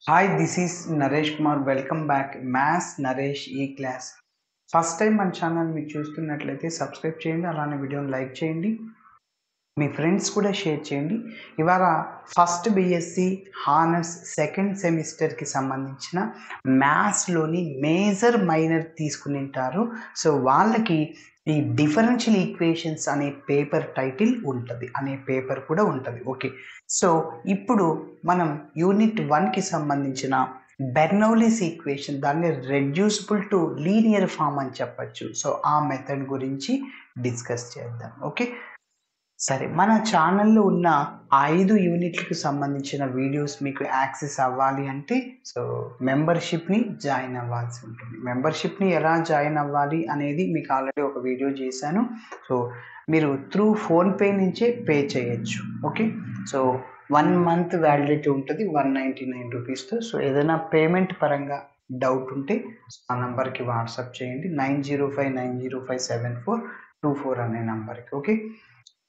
Hi, this is Naresh Kumar. Welcome back. Maths Naresh E-Class. First time మన channel మీరు చూస్తున్నట్లయితే subscribe చేయండి, అలానే వీడియోని లైక్ చేయండి, మీ ఫ్రెండ్స్ కూడా షేర్ చేయండి. ఇవాళ ఫస్ట్ బీఎస్సీ హానర్స్ సెకండ్ సెమిస్టర్కి సంబంధించిన మ్యాథ్స్లోని మేజర్ మైనర్ తీసుకుని ఉంటారు. సో వాళ్ళకి ఈ డిఫరెన్షియల్ ఈక్వేషన్స్ అనే పేపర్ టైటిల్ ఉంటుంది, అనే పేపర్ కూడా ఉంటుంది. ఓకే, సో ఇప్పుడు మనం యూనిట్ 1కి సంబంధించిన బెర్నౌలీస్ ఈక్వేషన్, దాన్ని రెడ్యూసిబుల్ టు లీనియర్ ఫామ్ అని చెప్పచ్చు. సో ఆ మెథడ్ గురించి డిస్కస్ చేద్దాం. ఓకే, సరే, మన ఛానల్లో ఉన్న 5 యూనిట్లకు సంబంధించిన వీడియోస్ మీకు యాక్సెస్ అవ్వాలి అంటే సో మెంబర్షిప్ని జాయిన్ అవ్వాల్సి ఉంటుంది. మెంబర్షిప్ని ఎలా జాయిన్ అవ్వాలి అనేది మీకు ఆల్రెడీ ఒక వీడియో చేశాను. సో మీరు త్రూ ఫోన్పే నుంచే పే చేయొచ్చు. ఓకే, సో 1 మంత్ వ్యాలిడిటీ ఉంటుంది 199 రూపీస్తో. సో ఏదైనా పేమెంట్ పరంగా డౌట్ ఉంటే ఆ నంబర్కి వాట్సాప్ చేయండి, 9059057424 అనే నంబర్కి. ఓకే,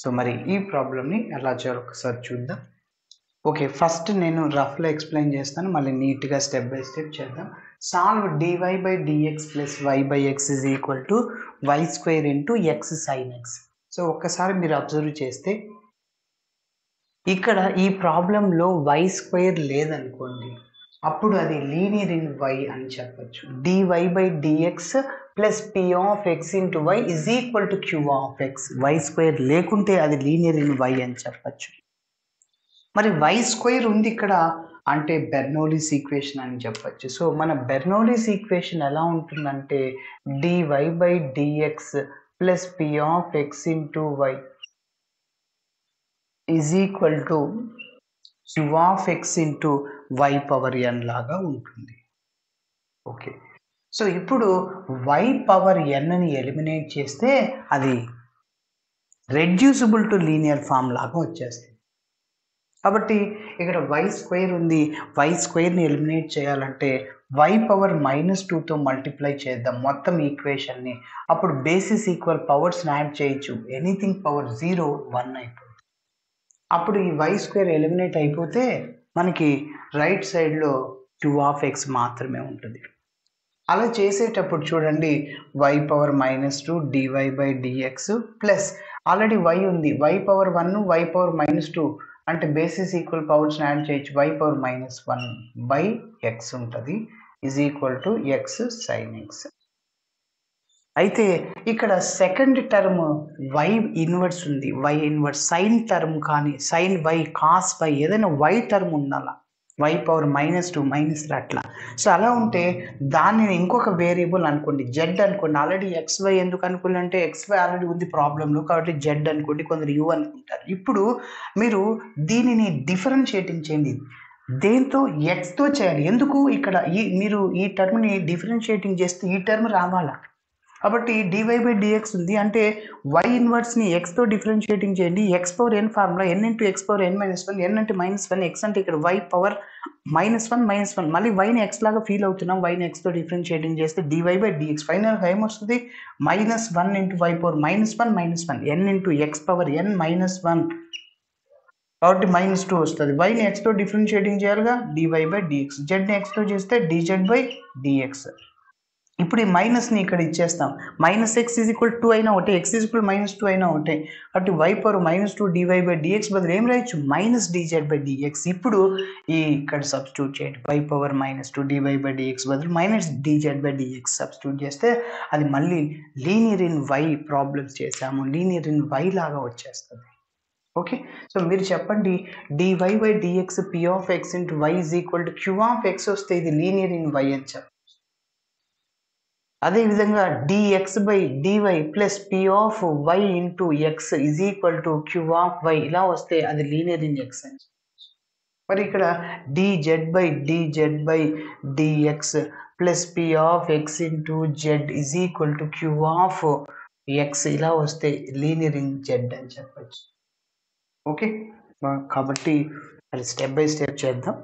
సో మరి ఈ ప్రాబ్లమ్ని ఎలా చేయాలో ఒకసారి చూద్దాం. ఓకే, ఫస్ట్ నేను రఫ్లో ఎక్స్ప్లెయిన్ చేస్తాను, మళ్ళీ నీట్గా స్టెప్ బై స్టెప్ చేద్దాం. Solve dy/dx plus y/x is equal to y² into x sin x. So ఒక్కసారి మీరు అబ్జర్వ్ చేస్తే ఇక్కడ ఈ ప్రాబ్లంలో y² లేదనుకోండి, అప్పుడు అది లీనియర్ ఇన్ y అని చెప్పచ్చు. dy/dx plus p of x into y is equal to q of x. y² లేకుంటే అది లీనియర్ ఇన్ y అని చెప్పచ్చు. మరి y² ఉంది ఇక్కడ అంటే బెర్నౌలీస్ ఈక్వేషన్ అని చెప్పచ్చు. సో మన బెర్నౌలీస్ ఈక్వేషన్ ఎలా ఉంటుందంటే dy/dx plus p of x into y is equal to q of x into y power n లాగా ఉంటుంది. ఓకే, సో ఇప్పుడు y పవర్ nని ఎలిమినేట్ చేస్తే అది రెడ్యూసిబుల్ టు లీనియర్ ఫామ్ లాగా వచ్చేస్తుంది. కాబట్టి ఇక్కడ y² ఉంది, y²ని ఎలిమినేట్ చేయాలంటే y పవర్ -2తో మల్టిప్లై చేద్దాం మొత్తం ఈక్వేషన్ని. అప్పుడు బేసిస్ ఈక్వల్ పవర్స్ని యాడ్ చేయొచ్చు, ఎనీథింగ్ పవర్ 0 1 అయిపోతుంది. అప్పుడు ఈ y² ఎలిమినేట్ అయిపోతే మనకి రైట్ సైడ్లో q ఆఫ్ x మాత్రమే ఉంటుంది. అలా చేసేటప్పుడు చూడండి, y power -2 dy/dx plus already y ఉంది, y పవర్ 1 y పవర్ -2 అంటే బేసిస్ ఈక్వల్ పవర్స్ యాడ్ చేయొచ్చు, y పవర్ -1/x ఉంటుంది is equal to x sin x. అయితే ఇక్కడ సెకండ్ టర్మ్ y ఇన్వర్స్ ఉంది, y ఇన్వర్స్ సైన్ టర్మ్ కానీ sign y cos y ఏదైనా y term ఉండాలా, y power -2 అట్లా. సో అలా ఉంటే దానిని ఇంకొక వేరియబుల్ అనుకోండి, z అనుకోండి. ఆల్రెడీ xy ఎందుకు అనుకోండి అంటే xy ఆల్రెడీ ఉంది ప్రాబ్లంలో, కాబట్టి z అనుకోండి, కొందరు u అనుకుంటారు. ఇప్పుడు మీరు దీనిని డిఫరెన్షియేటింగ్ చేయండి, దేంతో xతో చేయాలి. ఎందుకు ఇక్కడ మీరు ఈ టర్మ్ని డిఫరెన్షియేటింగ్ చేస్తే ఈ టర్మ్ రావాలా, కాబట్టి dy/dx ఉంది అంటే y ఇన్వర్స్ని xతో డిఫరెన్షియేటింగ్ చేయండి. x power n formula n into x power n - 1, n అంటే -1, x అంటే ఇక్కడ y పవర్ -1 మళ్ళీ yని x లాగా ఫీల్ అవుతున్నాం, yని xతో డిఫరెన్షియేటింగ్ చేస్తే dy/dx ఫైనల్గా ఏమొస్తుంది -1 into y power -1 n into x power n -1 కాబట్టి -2 వస్తుంది. yని xతో డిఫరెన్షియేటింగ్ చేయాలిగా dy/dx, zని xతో చేస్తే dz/dx. ఇప్పుడు ఈ మైనస్ని ఇక్కడ ఇచ్చేస్తాం, -x ఈజ్ ఈక్వల్ 2 అయినా ఒకటే, x ఈజ్ ఈక్వల్ -2 అయినా ఒకటే, కాబట్టి y పవర్ -2 dy/dx బదులు ఏం రాయొచ్చు -dz/dx. ఇప్పుడు ఈ ఇక్కడ సబ్స్టిట్యూట్ చేయండి, y పవర్ -2 dy/dx బదులు -dz/dx సబ్స్టిట్యూట్ చేస్తే అది మళ్ళీ లీనియర్ ఇన్ y ప్రాబ్లమ్స్ చేసాము, లీనియర్ ఇన్ y లాగా వచ్చేస్తుంది. ఓకే, సో మీరు చెప్పండి dy/dx p of x into y is equal to q of x వస్తే ఇది లీనియర్ ఇన్ y అని చెప్పండి. అదేవిధంగా dx/dy plus p of y into x is equal to q of y ఇలా వస్తే అది లీనియర్ ఇన్ x అని. మరి ఇక్కడ dz/dz/dx plus p of x into z is equal to q of x ఇలా వస్తే లీనియర్ ఇన్ z అని చెప్పచ్చు. ఓకే, కాబట్టి అది స్టెప్ బై స్టెప్ చేద్దాం.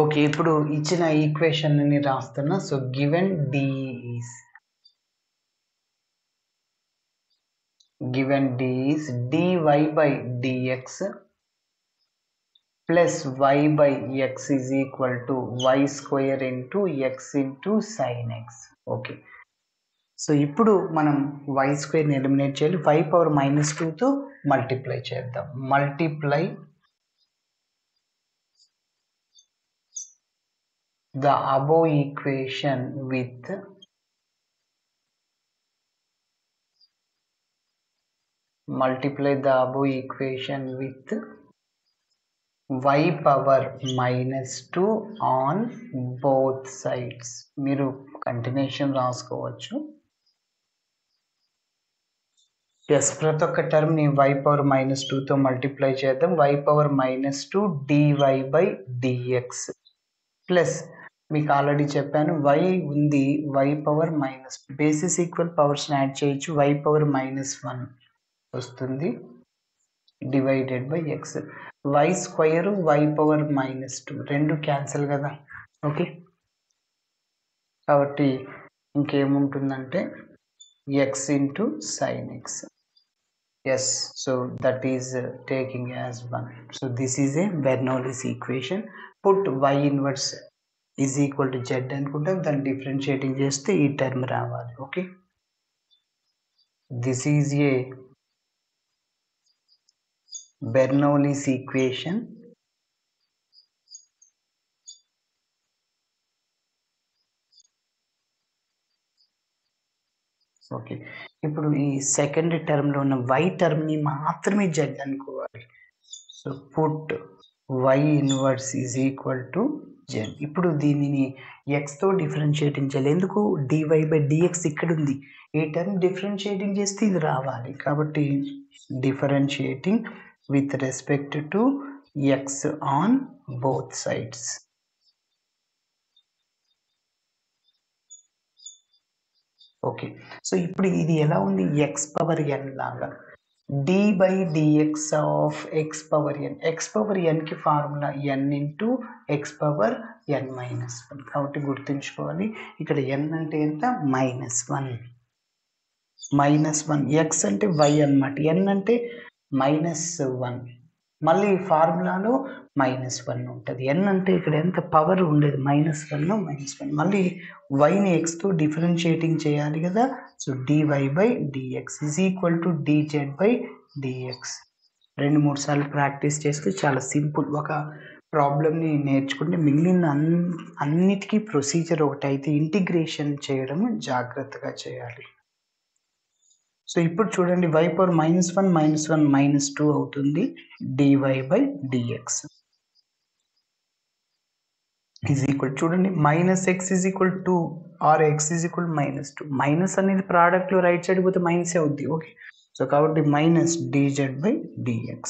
ఓకే, ఇప్పుడు ఇచ్చిన ఈక్వేషన్ ని రాస్తున్నా. So given d is dy/dx plus y by x is equal to y square into x into sin x. Okay, so ఇప్పుడు మనం y స్క్వేర్ని ఎలిమినేట్ చేయాలి. y పవర్ -2తో మల్టిప్లై చేద్దాం. Multiply the above equation with y power -2 on both sides. మీరు continuation రాసుకోవచ్చు. Yes, ప్రతి ఒక్క టర్మ్ని y పవర్ -2తో మల్టిప్లై చేద్దాం. y power -2 dy by dx plus మీకు ఆల్రెడీ చెప్పాను y ఉంది, y పవర్ బేసిస్ ఈక్వల్ పవర్స్ని యాడ్ చేయొచ్చు. y పవర్ -1 వస్తుంది divided by x. y square y power -2 రెండు క్యాన్సిల్ కదా. ఓకే, కాబట్టి ఇంకేముంటుందంటే x into sin x. Yes, so that is taking as 1. So this is a Bernoulli's equation. Put y inverse is equal to z అనుకుంటాం, దాన్ని differentiating చేస్తే ఈ term రావాలి. Okay, this is a Bernoulli's equation. Okay, ఇప్పుడు ఈ second టర్మ్లో ఉన్న y టర్మ్ని మాత్రమే z అనుకోవాలి. So put y inverse is equal to z. ఇప్పుడు దీనిని xతో డిఫరెన్షియేటింగ్ చేయాలి. ఎందుకు? dy బై dx ఇక్కడ ఉంది, ఈ టర్మ్ డిఫరెన్షియేటింగ్ చేస్తే ఇది రావాలి. కాబట్టి differentiating with respect to x on both sides. Okay, so ఇప్పుడు ఇది ఎలా ఉంది? x పవర్ n లాగా d by dx of x power n. x power nకి formula n into x power n -1. కాబట్టి గుర్తుంచుకోవాలి, ఇక్కడ n అంటే ఎంత? -1. x అంటే y అన్నమాట, n అంటే -1. మళ్ళీ ఫార్ములాలో -1 ఉంటుంది. n అంటే ఇక్కడ ఎంత పవర్ ఉండేది? -1. మళ్ళీ yని xతో డిఫరెన్షియేటింగ్ చేయాలి కదా. So dy by dx is equal to dz by dx. 2-3 సార్లు ప్రాక్టీస్ చేస్తే చాలా సింపుల్. ఒక ప్రాబ్లమ్ని నేర్చుకుంటే మిగిలిన అన్నిటికీ ప్రొసీజర్ ఒకటైతే ఇంటిగ్రేషన్ చేయడం జాగ్రత్తగా చేయాలి. సో ఇప్పుడు చూడండి, y పవర్ -1 -2 అవుతుంది dy by dx is equal, చూడండి -x is equal 2 or x is equal -2. Minus అనేది ప్రోడక్ట్లో రైట్ సైడ్ పోతే మైనస్ అవుద్ది. ఓకే, సో కాబట్టి -dz బై dx.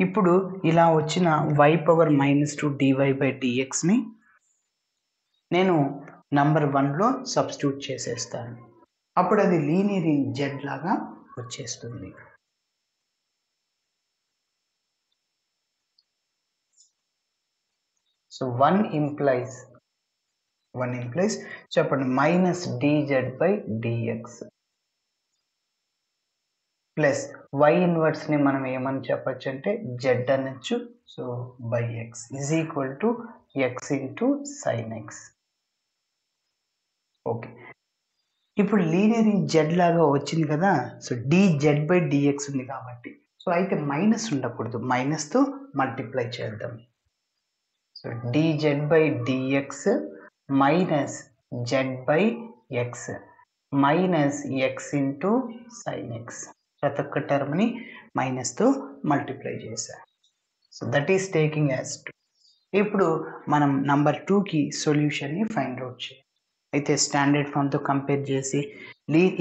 ఇప్పుడు ఇలా వచ్చిన y పవర్ -2 dy బై dxని నేను నంబర్ 1లో సబ్స్టిట్యూట్ చేసేస్తాను. అప్పుడు అది లీనియర్ ఇన్ z లాగా వచ్చేస్తుంది. సో 1 implies చెప్పండి -dz by dx plus y ఇన్వర్స్ని మనం ఏమని చెప్పచ్చు అంటే z అనొచ్చు. So by x is equal to x into sin x. Okay, ఇప్పుడు లీనియర్ ఇన్ z లాగా వచ్చింది కదా. సో dz బై dx ఉంది కాబట్టి, సో అయితే మైనస్ ఉండకూడదు, మైనస్తో మల్టిప్లై చేద్దాం. So dz by dx minus z by x minus x into sin x. ప్రతి ఒక్క టర్మ్ని మైనస్తో మల్టిప్లై చేశాను. So that is taking as 2. ఇప్పుడు మనం నంబర్ 2కి సొల్యూషన్ని ఫైండ్ అవుట్ చేయాలి. అయితే స్టాండర్డ్ ఫామ్తో కంపేర్ చేసి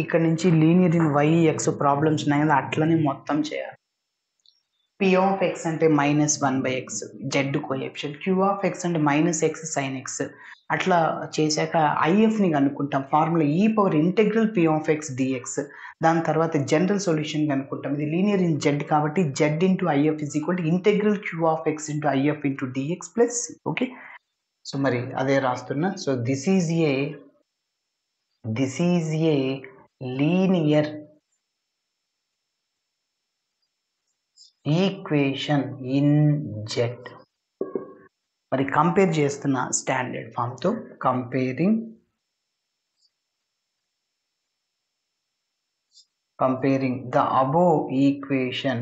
ఇక్కడ నుంచి linear in y x problems ఉన్నాయి కదా, అట్లనే మొత్తం చేయాలి. p ఆఫ్ x అంటే -1/x z coefficient, q of x అంటే -x sin x. అట్లా చేశాక ఐఎఫ్ని కనుక్కుంటాం. Formula e power integral p of x dx. దాని తర్వాత జనరల్ సొల్యూషన్ కనుక్కుంటాం. ఇది లీనియర్ ఇన్ z కాబట్టి z into IF is equal to integral q of x into IF into dx plus. Okay, so మరి అదే రాస్తున్నా. So this is a linear equation in z. మరి compare చేస్తున్న standard ఫామ్తో comparing the above equation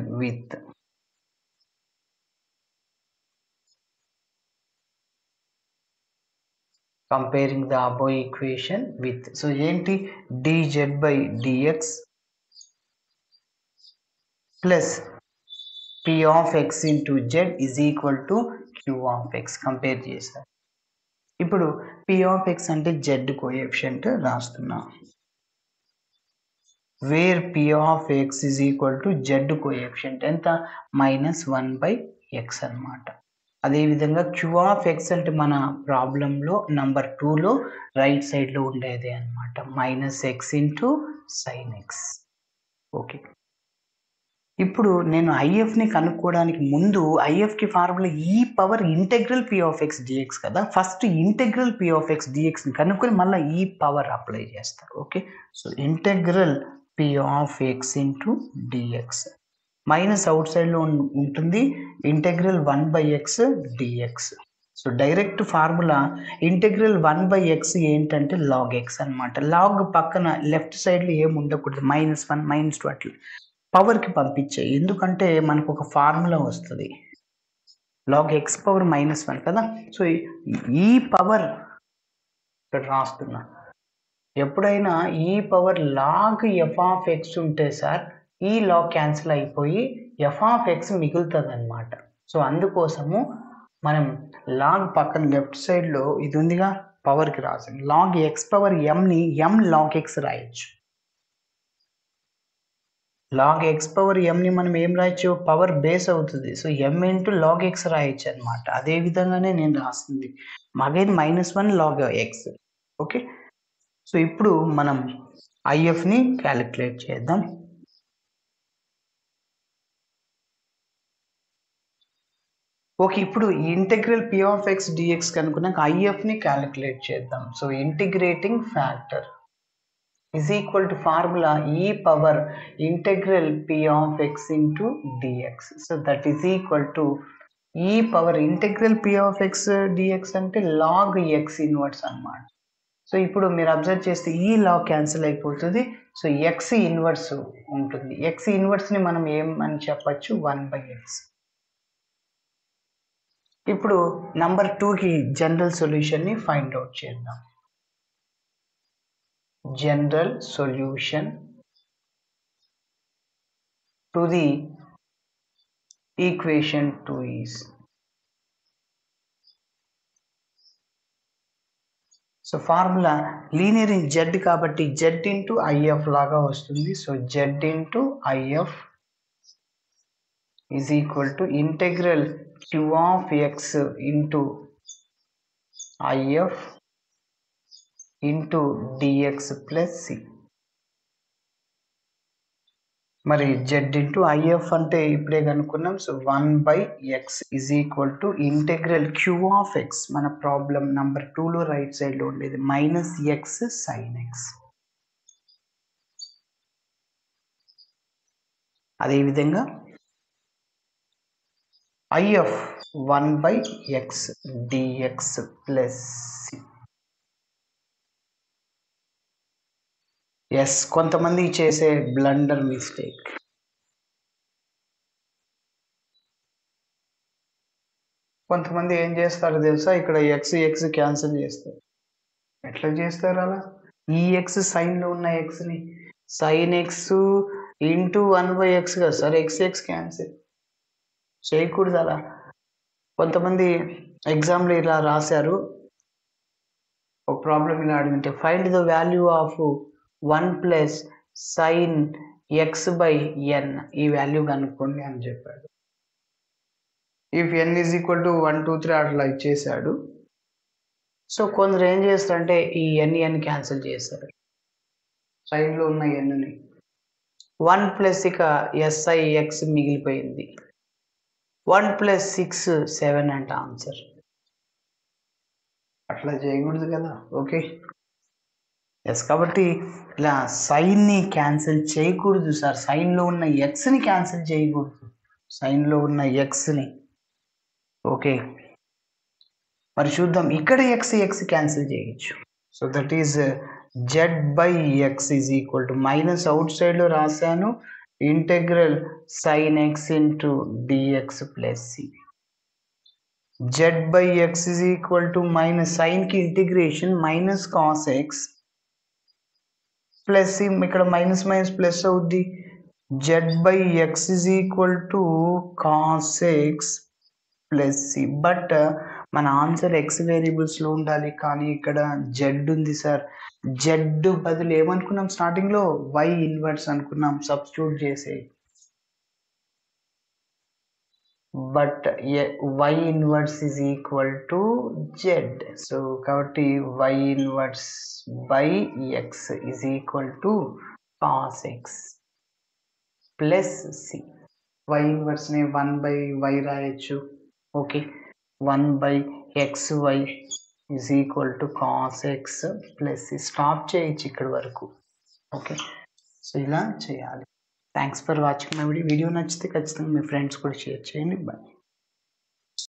with so ఏంటి dz by dx plus p of x into z is equal to q of x compare చేస్తారు. ఇప్పుడు p of x అంటే z coefficient రాస్తున్నా, where p of x is equal to z coefficient ఎంత -1/x అన్నమాట. అదేవిధంగా q of x అంటే మన ప్రాబ్లంలో నంబర్ 2లో రైట్ సైడ్లో ఉండేది అనమాట, -x into sin x. Okay, ఇప్పుడు నేను ఐఎఫ్ని కనుక్కోవడానికి ముందు ఐఎఫ్కి formula e power integral p of x dx కదా, first integral p of x డిఎక్స్ని కనుక్కొని మళ్ళీ ఈ పవర్ అప్లై చేస్తారు. Okay, so integral p of x into dx minus out సైడ్లో ఉంటుంది, integral 1/x dx. So direct formula integral 1/x ఏంటంటే log x అనమాట. Log పక్కన లెఫ్ట్ సైడ్లో ఏమి ఉండకూడదు, -1 -2 అట్లా పవర్కి పంపించాయి, ఎందుకంటే మనకు ఒక ఫార్ములా వస్తుంది లాగ్ ఎక్స్ పవర్ -1 కదా. సో ఈ పవర్ ఇక్కడ రాస్తున్నా, ఎప్పుడైనా ఈ power log F of X ఉంటే సార్ ఈ లాగ్ క్యాన్సిల్ అయిపోయి ఎఫ్ ఆఫ్ ఎక్స్ మిగులుతుంది అనమాట. సో అందుకోసము మనం లాగ్ పక్కన లెఫ్ట్ సైడ్లో ఇది ఉందిగా పవర్కి రాసాం, లాగ్ ఎక్స్ పవర్ ఎంని ఎం లాగ్ ఎక్స్ రాయొచ్చు. లాగ్ ఎక్స్ పవర్ ఎంని మనం ఏం రాయొచ్చు, పవర్ బేస్ అవుతుంది, so m into log x రాయొచ్చు అనమాట. అదే విధంగానే నేను రాస్తుంది again -1 log x. Okay, so ఇప్పుడు మనం ఐఎఫ్ని క్యాలిక్యులేట్ చేద్దాం. ఓకే, ఇప్పుడు integral p of x dx కనుక్కున్నాక ఐఎఫ్ని క్యాలిక్యులేట్ చేద్దాం. So integrating factor is equal to formula e power integral p of x into dx. So that is equal to e power integral p of x dx అంటే log x inverse అన్నమాట. So ఇప్పుడు మీరు observe చేస్తే ఈ log cancel అయిపోతుంది, so x inverse ఉంటుంది. x ఇన్వర్స్ని మనం ఏమని చెప్పచ్చు, 1/x. ఇప్పుడు నంబర్ 2కి జనరల్ సొల్యూషన్ని ఫైండ్ అవుట్ చేద్దాం. General solution to the equation 2 is, so formula linear in z కాబట్టి z into if లాగా వస్తుంది. So z into if is equal to integral q of x into if into dx plus c. మరి z into if అంటే ఇప్పుడే కనుక్కున్నాం, so 1/x is equal to integral q of x, మన problem number 2లో right సైడ్లో ఉండేది -x sin x. అదేవిధంగా if 1/x dx plus c. Yes, కొంతమంది చేసే బ్లండర్ మిస్టేక్, కొంతమంది ఏం చేస్తారు తెలుసా, ఇక్కడ ఎక్స్ క్యాన్సిల్ చేస్తారు. ఎట్లా చేస్తారు అలా, ఈ ఎక్స్ సైన్లో ఉన్న ఎక్స్ని sin x ఇంటూ 1/x కదా సార్, x క్యాన్సిల్ చేయకూడదు అలా. కొంతమంది ఎగ్జామ్లో ఇలా రాశారు, ఒక ప్రాబ్లం ఇలా అడిగితే find the value of 1 + sin x/n, ఈ వాల్యూ కనుక్కోండి అని చెప్పాడు. ఇఫ్ n = 1 2 3 అట్లా ఇచ్చేసాడు. సో కొందరు ఏం చేస్తారంటే ఈ n క్యాన్సిల్ చేస్తారు, సైడ్లో ఉన్న nని 1 + ఇక six మిగిలిపోయింది, 1 + 6 7 అంట ఆన్సర్. అట్లా చేయకూడదు కదా. ఓకే, ఎస్, కాబట్టి ఇలా సైన్ని క్యాన్సిల్ చేయకూడదు సార్, సైన్లో ఉన్న ఎక్స్ని క్యాన్సిల్ చేయకూడదు. సైన్లో ఉన్న ఎక్స్ని. ఓకే, మరి చూద్దాం. ఇక్కడ ఎక్స్ క్యాన్సిల్ చేయొచ్చు. So that is z/x is equal to minus out సైడ్లో రాశాను, integral sin x into dx plus c. z/x is equal to minus సైన్కి integration minus cos x plus c, ఇక్కడ మైనస్ మైనస్ ప్లస్ అవుద్ది. z/x is equal to cos x plus c. But మన answer x వేరియబుల్స్లో ఉండాలి, కానీ ఇక్కడ Z ఉంది sir. Z బదులు ఏమనుకున్నాం స్టార్టింగ్లో? వై ఇన్వర్స్ అనుకున్నాం, సబ్స్టిట్యూట్ చేసే. But y inverse is equal to z. So కాబట్టి y inverse by x is equal to cos x plus c. Y ఇన్వర్స్ని 1/y రాయొచ్చు. Okay, 1/xy is equal to cos x plus c. Stop చేయొచ్చు ఇక్కడ వరకు. Okay, so ఇలా చేయాలి. Thanks for watching my video. Video నచ్చితే ఖచ్చితంగా మీ ఫ్రెండ్స్ కూడా షేర్ చేయండి. బాయ్.